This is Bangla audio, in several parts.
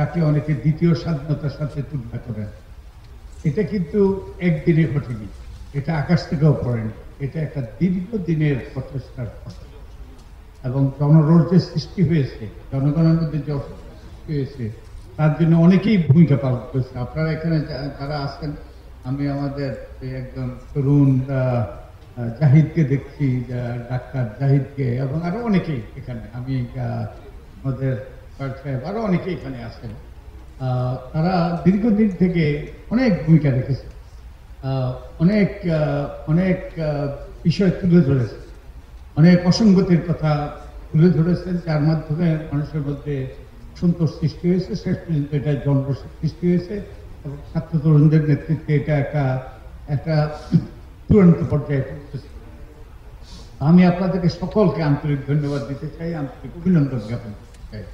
তাকে অনেকে দ্বিতীয় স্বাধীনতার সাথে তুলনা করেন। এটা কিন্তু একদিনে ঘটেনি, এটা আকাশ থেকেও পড়েনি, এটা একটা দীর্ঘদিনের প্রচেষ্টার ফল। এবং জনরোষ যে সৃষ্টি হয়েছে, জনগণের মধ্যে যে অসন্তোষ সৃষ্টি হয়েছে, তার জন্য অনেকেই ভূমিকা পালন করেছে। আপনারা এখানে যারা আছেন, আমি আমাদের একজন তরুণ জাহিদকে দেখছি, ডাক্তার জাহিদকে, এবং আরো অনেকেই এখানে, আমি আমাদের সাহেব, আরো অনেকেই এখানে আছেন। তারা দীর্ঘদিন থেকে অনেক ভূমিকা রেখেছে, অনেক অনেক বিষয় তুলে ধরেছে, অনেক অসঙ্গতির কথা তুলে ধরেছেন, যার মাধ্যমে মানুষের মধ্যে সন্তোষ সৃষ্টি হয়েছে। শেষ পর্যন্ত এটা জনরোষ সৃষ্টি হয়েছে এবং ছাত্র তরুণদের নেতৃত্বে এটা একটা চূড়ান্ত পর্যায়ে পৌঁছেছে। আমি আপনাদেরকে সকলকে আন্তরিক ধন্যবাদ দিতে চাই, আন্তরিক অভিনন্দন জ্ঞাপন করতে চাই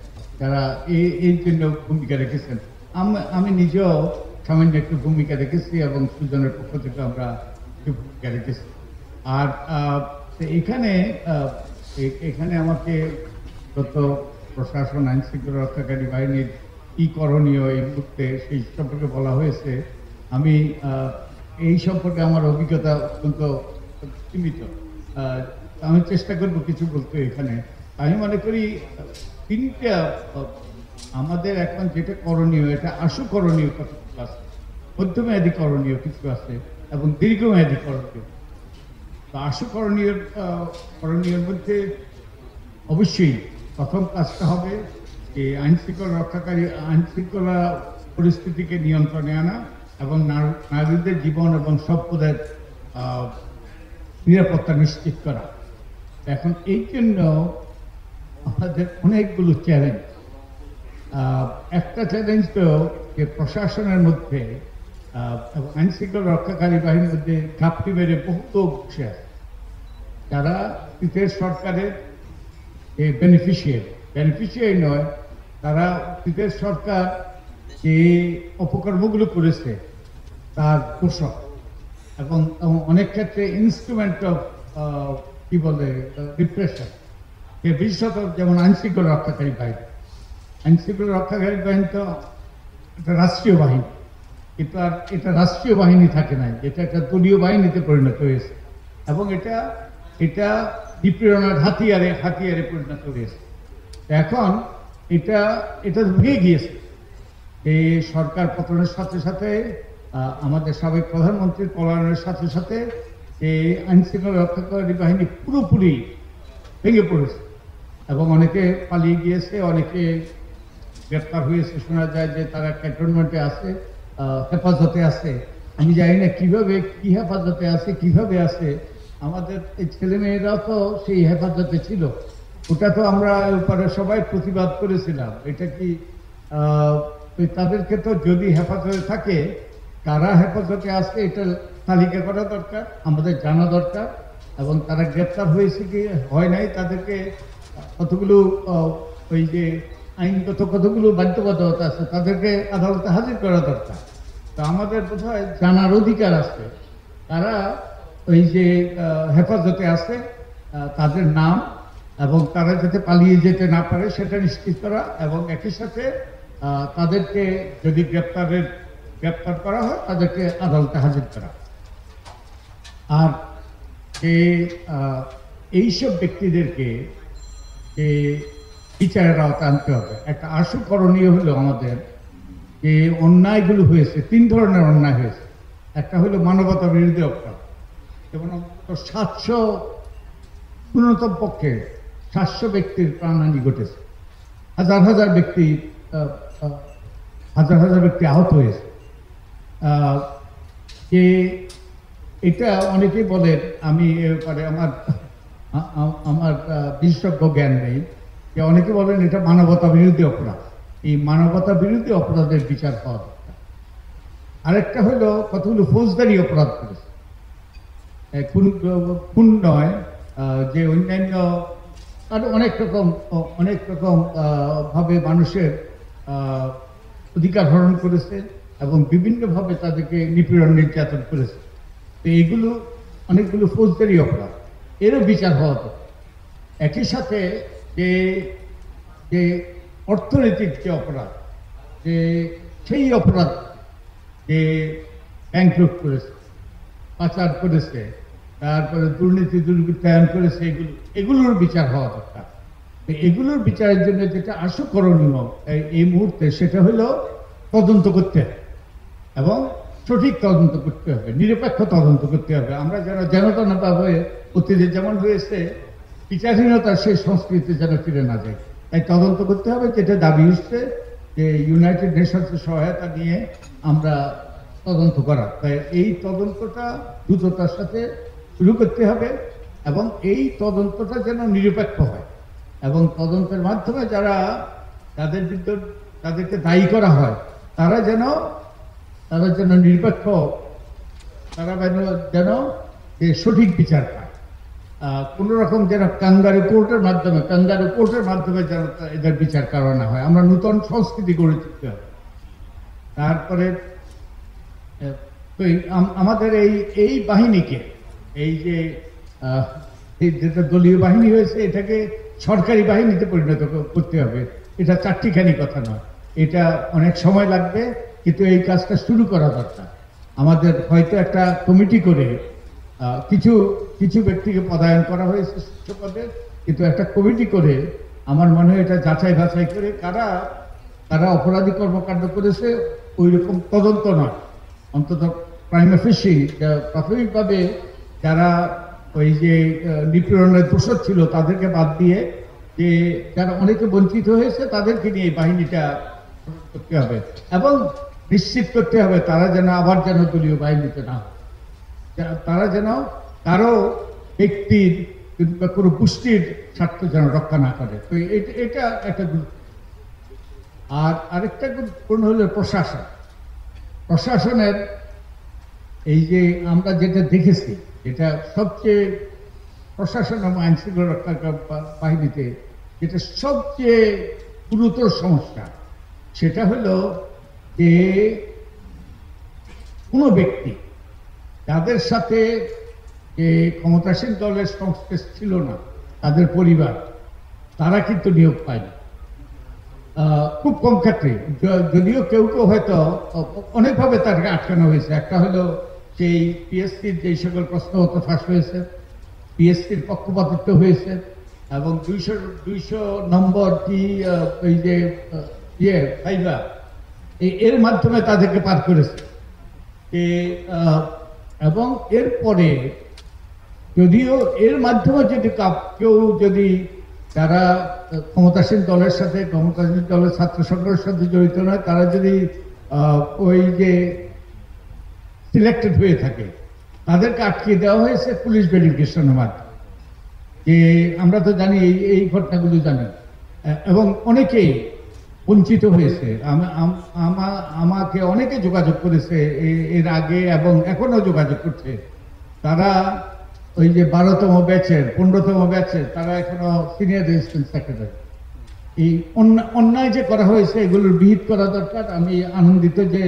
যারা এই জন্য ভূমিকা রেখেছেন। আমি নিজেও সামান্য একটু ভূমিকা রেখেছি এবং সুজনের পক্ষ থেকে আমরা একটু ভূমিকা রেখেছি। আর এখানে এখানে আমাকে গত প্রশাসন, আইন শৃঙ্খলা রক্ষাকারী বাহিনীর কি করণীয় এই মুহূর্তে সেই সম্পর্কে বলা হয়েছে। আমি এই সম্পর্কে আমার অভিজ্ঞতা অত্যন্ত সীমিত। আমি চেষ্টা করবো কিছু বলতে। এখানে আমি মনে করি তিনটা আমাদের এখন যেটা করণীয়, এটা আশু করণীয় কিছু আছে, মধ্যমেয়াদী করণীয় কিছু আছে এবং দীর্ঘমেয়াদী করণীয়। আশু করণীয়ের মধ্যে অবশ্যই প্রথম কাজটা হবে যে আইন শৃঙ্খলা পরিস্থিতিকে নিয়ন্ত্রণে আনা এবং নাগরিকদের জীবন এবং সম্পদের নিরাপত্তা নিশ্চিত করা। এখন এই জন্য আমাদের অনেকগুলো চ্যালেঞ্জ। একটা চ্যালেঞ্জ তো যে প্রশাসনের মধ্যে এবং আইন শৃঙ্খলা রক্ষাকারী বাহিনীর মধ্যে ঘাপটি মেরে বহুত বসে আছে, যারা অতীতের সরকারের বেনিফিশিয়ারি নয়, তারা অতীতের সরকার যে অপকর্মগুলো করেছে তার পোষক এবং অনেক ক্ষেত্রে ইনস্ট্রুমেন্ট অফ কি বলে রিপ্রেশন। বিশেষত যেমন আইন শৃঙ্খলা রক্ষাকারী বাহিনী, তো একটা রাষ্ট্রীয় বাহিনী, কিন্তু আর এটা রাষ্ট্রীয় বাহিনী থাকে নাই, এটা একটা দলীয় বাহিনীতে পরিণত হয়েছে এবং এটা নিপীড়নের হাতিয়ারে পরিণত হয়েছে। এখন এটা ভেঙে গিয়েছে। এই সরকার পতনের সাথে সাথে আমাদের সাবেক প্রধানমন্ত্রীর পলায়নের সাথে সাথে এই আইন শৃঙ্খলা রক্ষাকারী বাহিনী পুরোপুরি ভেঙে পড়েছে এবং অনেকে পালিয়ে গিয়েছে, অনেকে গ্রেপ্তার হয়েছে। শোনা যায় যে তারা ক্যান্টনমেন্টে আছে, হেফাজতে আছে। আমি জানি না কি হেফাজতে আছে, কিভাবে আছে। আমাদের এই ছেলেমেয়েরাও তো সেই হেফাজতে ছিল। ওটা তো আমরা উপরে সবাই প্রতিবাদ করেছিলাম। এটা কি তাদেরকে তো যদি হেফাজতে থাকে, কারা হেফাজতে আছে এটা তালিকা করা দরকার, আমাদের জানা দরকার। এবং তারা গ্রেপ্তার হয়েছে কি হয় নাই, তাদেরকে কতগুলো ওই যে আইনগত কতগুলো বাধ্যবাধকতা আছে, তাদেরকে আদালতে হাজির করা দরকার। তো আমাদের বোধহয় জানার অধিকার আছে তারা ওই যে হেফাজতে আছে, তাদের নাম এবং তারা যাতে পালিয়ে যেতে না পারে সেটা নিশ্চিত করা, এবং একই সাথে তাদেরকে যদি গ্রেপ্তার করা হয় তাদেরকে আদালতে হাজির করা। আর এইসব ব্যক্তিদেরকে বিচারের আওতায় আনতে হবে। একটা আশু করণীয় হলো আমাদের যে অন্যায়গুলো হয়েছে, তিন ধরনের অন্যায় হয়েছে। একটা হলো মানবতা বিরোধী অপরাধ, যেমন 700 ন্যূনতম পক্ষে 700 ব্যক্তির প্রাণহানি ঘটেছে, হাজার হাজার ব্যক্তি আহত হয়েছে। যে এটা অনেকেই বলেন, আমি এ ব্যাপারে আমার বিশেষজ্ঞ জ্ঞান নেই, যে অনেকে বলেন এটা মানবতা বিরোধী অপরাধ। এই মানবতা বিরোধী অপরাধের বিচার হওয়া দরকার। আরেকটা হলো কতগুলো ফৌজদারি অপরাধ করেছে, খুন নয়, যে অন্যান্য আরো অনেক রকম ভাবে মানুষের অধিকার হরণ করেছে এবং বিভিন্নভাবে তাদেরকে নিপীড়ন নির্যাতন করেছে। তো এগুলো অনেকগুলো ফৌজদারি অপরাধ, এরও বিচার হওয়া দরকার। একই সাথে যে অর্থনৈতিক যে অপরাধ, যে সেই অপরাধ যে ব্যাংক লুট করেছে, পাচার করেছে, তারপরে দুর্নীতি দুর্বৃত্তায়ন করেছে, এগুলোর বিচার হওয়া দরকার। এগুলোর বিচারের জন্য যেটা আশু করণীয় এই মুহূর্তে সেটা হলো তদন্ত করতে হবে এবং সঠিক তদন্ত করতে হবে, নিরপেক্ষ তদন্ত করতে হবে। আমরা যেন ভাবে অতীতে যেমন হয়েছে বিচারহীনতার সেই সংস্কৃতি যেন ফিরে না যায়, তাই তদন্ত করতে হবে। যেটা দাবি হচ্ছে যে ইউনাইটেড নেশনসের সহায়তা নিয়ে আমরা তদন্ত করা, তাই এই তদন্তটা দ্রুততার সাথে শুরু করতে হবে এবং এই তদন্তটা যেন নিরপেক্ষ হয় এবং তদন্তের মাধ্যমে যাদের বিরুদ্ধে তাদেরকে দায়ী করা হয় তারা যেন নিরপেক্ষ, তারা যেন সঠিক বিচার পায়। কোন রকম যেন কাঙ্গারু কোর্টের মাধ্যমে যেন এদের বিচার করানো হয়। আমরা নূতন সংস্কৃতি গড়ে তুলতে হবে। তারপরে আমাদের এই বাহিনীকে, এই যে যেটা দলীয় বাহিনী হয়েছে এটাকে সরকারি বাহিনীতে পরিণত করতে হবে। এটা চারটিখানি কথা নয়, এটা অনেক সময় লাগবে, কিন্তু এই কাজটা শুরু করা দরকার। আমাদের হয়তো একটা কমিটি করে কিছু ব্যক্তিকে পদায়ন করা হয়েছে শীর্ষ পদে, কিন্তু একটা কমিটি করে আমার মনে হয় এটা যাচাই বাছাই করে কারা অপরাধী কর্মকাণ্ড করেছে ওই রকম তদন্ত নয়, অন্তত প্রাইমা ফেসি প্রাথমিকভাবে যারা ওই যে নিপীড়নের দোষর ছিল তাদেরকে বাদ দিয়ে যে যারা অনেকে বঞ্চিত হয়েছে তাদেরকে নিয়ে বাহিনীটা করতে হবে এবং নিশ্চিত করতে হবে তারা যেন আবার দলীয় বাহিনীতে না হয়, তারা যেন কারো ব্যক্তির কিংবা কোনো গোষ্ঠীর স্বার্থ যেন রক্ষা না করে। তো এটা একটা গুরুত্ব। আর আরেকটা গুরুত্বপূর্ণ হলো প্রশাসনের এই যে আমরা যেটা দেখেছি, এটা সবচেয়ে প্রশাসন এবং আইন শৃঙ্খলা রক্ষা বাহিনীতে যেটা সবচেয়ে গুরুতর সমস্যা, সেটা হলো যে কোনো ব্যক্তি যাদের সাথে যে ক্ষমতাসীন দলের সংস্পর্শ ছিল না, তাদের পরিবার, তারা কিন্তু নিয়োগ পায়নি। খুব কম ক্ষেত্রে, যদিও কেউ হয়তো অনেকভাবে তাদেরকে আটকানো হয়েছে। একটা হলো সেই পিএসসির যে সকল প্রশ্নপত্র ফাঁস হয়েছে, পিএসসির পক্ষপাতিত্ব হয়েছে এবং 200 নম্বর কি ওই যে ফাইবা এর মাধ্যমে তাদেরকে পার করেছে। এবং এরপরে যদিও এর মাধ্যমে যদি কেউ যারা ক্ষমতাসীন দলের ছাত্র সংগঠনের সাথে জড়িত নয়, তারা যদি ওই যে সিলেক্টেড হয়ে থাকে, তাদেরকে আটকিয়ে দেওয়া হয়েছে পুলিশ ভেরিফিকেশনের মাধ্যমে। যে আমরা তো জানি এই ঘটনাগুলো জানি এবং অনেকেই বঞ্চিত হয়েছে। আমাকে অনেকে যোগাযোগ করেছে এর আগে এবং এখনো যোগাযোগ করছে। তারা ওই যে 12তম ব্যাচের 15তম ব্যাচের তারা এখনো সিনিয়র রেজিস্ট্যান্ট সেক্রেটারি। এই অন্যায় যে করা হয়েছে এগুলোর বিহিত করা দরকার। আমি আনন্দিত যে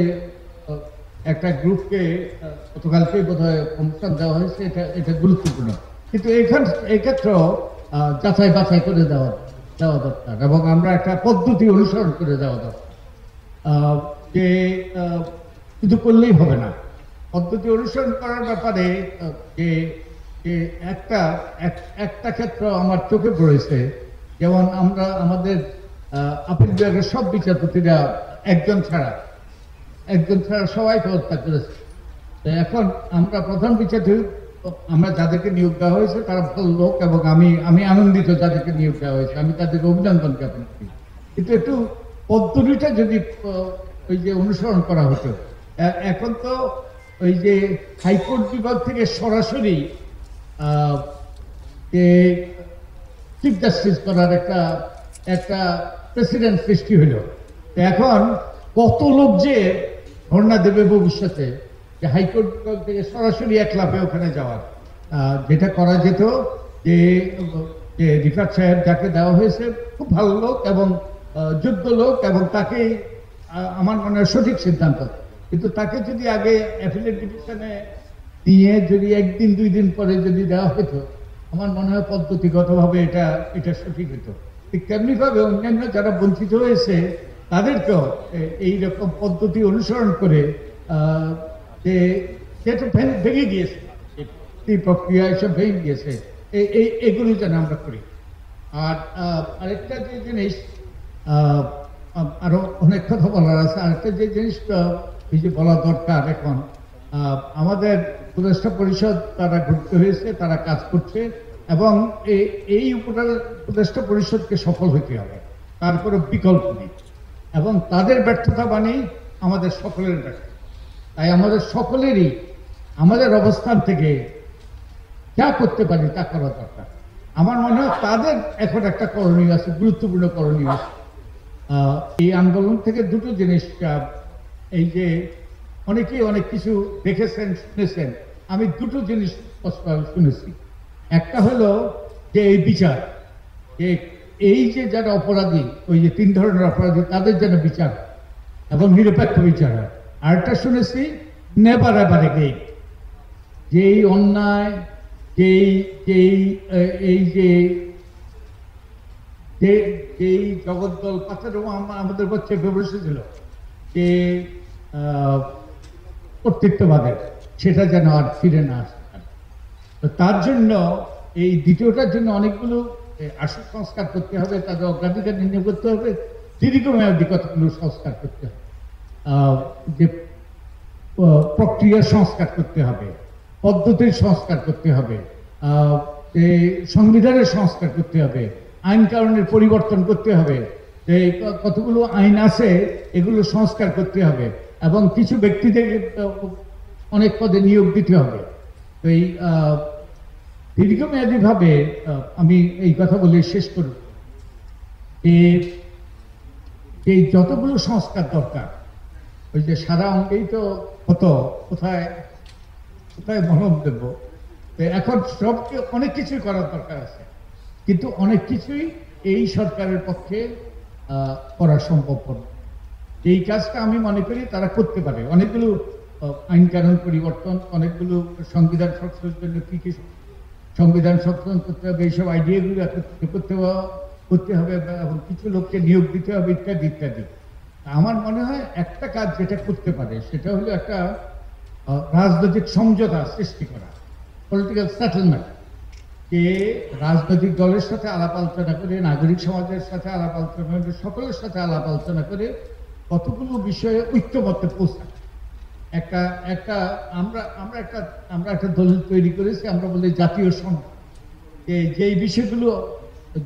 একটা গ্রুপকে গতকালকে বোধহয় অনুষ্ঠান দেওয়া হয়েছে, এটা গুরুত্বপূর্ণ। কিন্তু এক্ষেত্রেও যাচাই বাছাই করে দেওয়া দরকার এবং আমরা একটা পদ্ধতি অনুসরণ করে দেওয়া দরকার। যে শুধু করলেই হবে না, পদ্ধতি অনুসরণ করার ব্যাপারে যে একটা ক্ষেত্র আমার চোখে পড়েছে। যেমন আমাদের আপিল বিভাগের সব বিচারপতিরা একজন ছাড়া সবাইকে হত্যা করেছে। তো এখন আমরা প্রধান বিচারপতি, আমরা যাদেরকে নিয়োগ দেওয়া হয়েছে তারা ভালো লোক এবং আমি আনন্দিত যাদেরকে নিয়োগ দেওয়া হয়েছে, আমি তাদেরকে অভিনন্দন জ্ঞাপন করি। কিন্তু একটু পদ্ধতিটা যদি ওই যে অনুসরণ করা হতো। এখন তো ওই যে হাইকোর্ট বিভাগ থেকে সরাসরি চিফ জাস্টিস করার একটা প্রেসিডেন্ট সৃষ্টি হইল। এখন কত লোক যে ধর্ণা দেবে ভবিষ্যতে, যে হাইকোর্ট বিভাগ থেকে সরাসরি এক লাফে ওখানে যাওয়ার, যেটা করা যেত যে রিফাত সাহেব যাকে দেওয়া হয়েছে খুব ভালো লোক এবং যোগ্য লোক এবং তাকে আমার মনে হয় সঠিক সিদ্ধান্ত। কিন্তু তাকে যদি আগে অ্যাপিলেট ডিভিশনে দিয়ে যদি একদিন 2 দিন পরে যদি দেওয়া হতো, আমার মনে হয় পদ্ধতিগতভাবে এটা সঠিক হতো। ঠিক তেমনিভাবে অন্যান্য যারা বঞ্চিত হয়েছে তাদেরকেও এইরকম পদ্ধতি অনুসরণ করে যে যেটা ভেঙে গিয়েছে, এই প্রক্রিয়া এসব ভেঙে গিয়েছে, এগুলি যেন আমরা করি। আর আরেকটা যে জিনিস, আরো অনেক কথা বলার আছে। আরেকটা যে জিনিসটা এই যে বলা দরকার এখন, আমাদের উপদেষ্টা পরিষদ তারা গঠিত হয়েছে, তারা কাজ করছে, এবং এই উপদেষ্টা পরিষদকে সফল হতে হবে, তার কোনো বিকল্প নেই। এবং তাদের ব্যর্থতা মানেই আমাদের সকলের ব্যর্থতা। তাই আমাদের সকলেরই আমাদের অবস্থান থেকে যা করতে পারি তা করা দরকার। আমার মনে হয় তাদের এখন একটা করণীয় আছে, গুরুত্বপূর্ণ করণীয় আছে। এই আন্দোলন থেকে দুটো জিনিস, এই যে অনেকেই অনেক কিছু দেখেছেন, শুনেছেন, আমি দুটো জিনিস শুনেছি। একটা হলো যে এই বিচার, যে এই যে যারা অপরাধী, ওই যে 3 ধরনের অপরাধী, তাদের যেন বিচার এবং নিরপেক্ষ বিচার হয়। আরেকটা শুনেছি নেভার এভার এগেইন, যেই অন্যায়, এই যে যেই জগদ্দল পাথরেও আমাদের উপর চেপে বসেছিল যে কর্তৃত্ববাদের, সেটা যেন আর ফিরে না আসে। তো তার জন্য এই দ্বিতীয়টার জন্য অনেকগুলো আসল সংস্কার করতে হবে, তাদের অগ্রাধিকার নির্ণয় করতে হবে, দীর্ঘমেয়াদী কতগুলো সংস্কার করতে হবে, যে প্রক্রিয়ার সংস্কার করতে হবে, পদ্ধতির সংস্কার করতে হবে, সংবিধানের সংস্কার করতে হবে, আইন কানুনের পরিবর্তন করতে হবে, কতগুলো আইন আছে এগুলো সংস্কার করতে হবে, এবং কিছু ব্যক্তিদের অনেক পদে নিয়োগ দিতে হবে। তো এই দীর্ঘমেয়াদী ভাবে আমি এই কথা বলে শেষ করব যে যতগুলো সংস্কার দরকার, ওই যে সারা অঙ্গেই তো হতো, কোথায় কোথায় মলম দেব। এখন সবকে অনেক কিছুই করার দরকার আছে, কিন্তু অনেক কিছুই এই সরকারের পক্ষে করা সম্ভব নয়। এই কাজটা আমি মনে করি তারা করতে পারে। অনেকগুলো আইন কানুন পরিবর্তন, অনেকগুলো সংবিধান সংশোধনের জন্য কি কি সংবিধান সংশোধন করতে হবে, এইসব আইডিয়াগুলো করতে হবে, এবং কিছু লোককে নিয়োগ দিতে হবে, ইত্যাদি ইত্যাদি। আমার মনে হয় একটা কাজ যেটা করতে পারে সেটা হলো একটা রাজনৈতিক সমঝোতা সৃষ্টি করা, পলিটিক্যাল সেটেলমেন্ট, যে রাজনৈতিক দলের সাথে আলাপ আলোচনা করে, নাগরিক সমাজের সাথে আলাপ আলোচনা করে, সকলের সাথে আলাপ আলোচনা করে কতগুলো বিষয়ে ঐক্যমত্যে পৌঁছায়। আমরা একটা দলিল তৈরি করেছি, আমরা বলি জাতীয় সনদ, যে বিষয়গুলো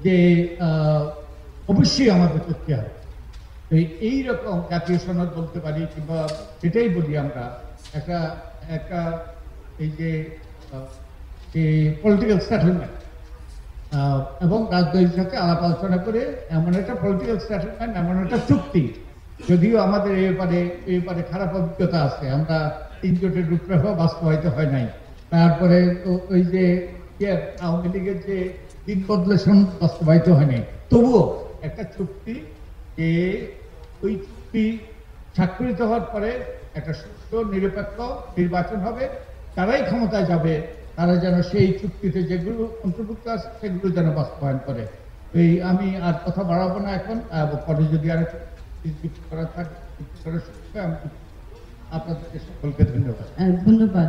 যে অবশ্যই আমাদের করতে হবে। এই রকম জাতীয় সনদ বলতে পারি, কিংবা সেটাই বলি আমরা একটা এই যে পলিটিক্যাল সেটেলমেন্ট, এবং রাজনৈতিক সাথে আলাপ আলোচনা করে এমন একটা পলিটিক্যাল সেটেলমেন্ট, এমন একটা চুক্তি। যদিও আমাদের এই ব্যাপারে খারাপ অভিজ্ঞতা আছে, আমরা 3 জোটের রূপরেখা বাস্তবায়িত হয় নাই। তারপরে ওই যে আওয়ামী লীগের যে দিন বদলেশন বাস্তবায়িত হয়নি, তবুও একটা চুক্তি, যে ওই চুক্তি স্বাক্ষরিত হওয়ার পরে একটা সুষ্ঠু নিরপেক্ষ নির্বাচন হবে, তারাই ক্ষমতায় যাবে, তারা যেন সেই চুক্তিতে যেগুলো অন্তর্ভুক্ত আছে সেগুলো যেন বাস্তবায়ন করে। আমি আর কথা বাড়াবো না এখন, পরে যদি আর করা থাকে আপনাদেরকে সকলকে ধন্যবাদ।